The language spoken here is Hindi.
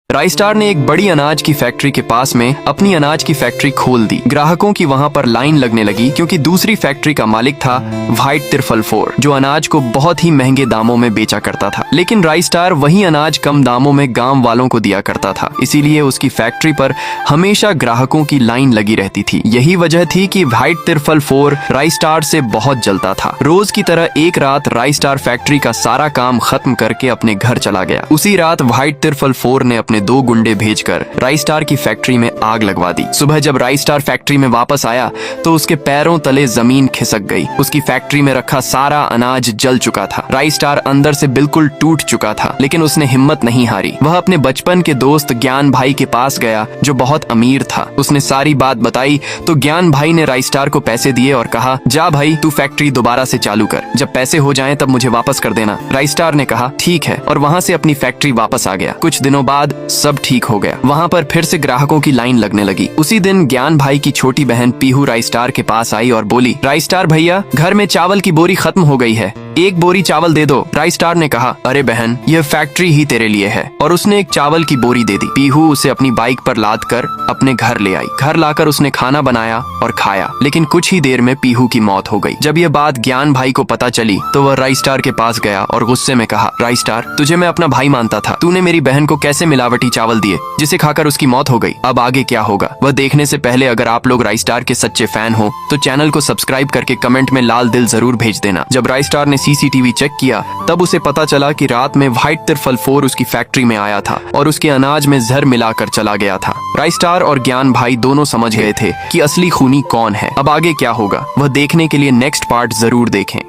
राई स्टार ने एक बड़ी अनाज की फैक्ट्री के पास में अपनी अनाज की फैक्ट्री खोल दी। ग्राहकों की वहां पर लाइन लगने लगी क्योंकि दूसरी फैक्ट्री का मालिक था व्हाइट तिरफल 4 जो अनाज को बहुत ही महंगे दामों में बेचा करता था। लेकिन राई स्टार वही अनाज कम दामों में गांव वालों को दिया करता था, इसीलिए उसकी फैक्ट्री पर हमेशा ग्राहकों की लाइन लगी रहती थी। यही वजह थी कि व्हाइट तिरफल 4 राई स्टार से बहुत जलता था। रोज की तरह एक रात राई स्टार फैक्ट्री का सारा काम खत्म करके अपने घर चला गया। उसी रात व्हाइट तिरफल 4 ने अपने 2 गुंडे भेजकर राई स्टार की फैक्ट्री में आग लगवा दी। सुबह जब राई स्टार फैक्ट्री में वापस आया तो उसके पैरों तले जमीन खिसक गई। उसकी फैक्ट्री में रखा सारा अनाज जल चुका था। राई स्टार अंदर से बिल्कुल टूट चुका था, लेकिन उसने हिम्मत नहीं हारी। वह अपने बचपन के दोस्त ज्ञान भाई के पास गया जो बहुत अमीर था। उसने सारी बात बताई तो ज्ञान भाई ने राई स्टार को पैसे दिए और कहा, जा भाई तू फैक्ट्री दोबारा से चालू कर, जब पैसे हो जाएं तब मुझे वापस कर देना। राई स्टार ने कहा ठीक है, और वहाँ से अपनी फैक्ट्री वापस आ गया। कुछ दिनों बाद सब ठीक हो गया। वहाँ पर फिर से ग्राहकों की लाइन लगने लगी। उसी दिन ज्ञान भाई की छोटी बहन पीहू राई स्टार के पास आई और बोली, राई स्टार भैया घर में चावल की बोरी खत्म हो गई है, एक बोरी चावल दे दो। राई स्टार ने कहा, अरे बहन यह फैक्ट्री ही तेरे लिए है, और उसने एक चावल की बोरी दे दी। पीहू उसे अपनी बाइक पर लाद कर अपने घर ले आई। घर लाकर उसने खाना बनाया और खाया, लेकिन कुछ ही देर में पीहू की मौत हो गई। जब यह बात ज्ञान भाई को पता चली तो वह राई स्टार के पास गया और गुस्से में कहा, राई स्टार तुझे मैं अपना भाई मानता था, तूने मेरी बहन को कैसे मिलावटी चावल दिए जिसे खाकर उसकी मौत हो गई। अब आगे क्या होगा वह देखने से पहले अगर आप लोग राई स्टार के सच्चे फैन हो तो चैनल को सब्सक्राइब करके कमेंट में लाल दिल जरूर भेज देना। जब राई स्टार ने सीसीटीवी चेक किया तब उसे पता चला कि रात में व्हाइट तिरफल 4 उसकी फैक्ट्री में आया था और उसके अनाज में जहर मिलाकर चला गया था। राई स्टार और ज्ञान भाई दोनों समझ गए थे कि असली खूनी कौन है। अब आगे क्या होगा वह देखने के लिए नेक्स्ट पार्ट जरूर देखें।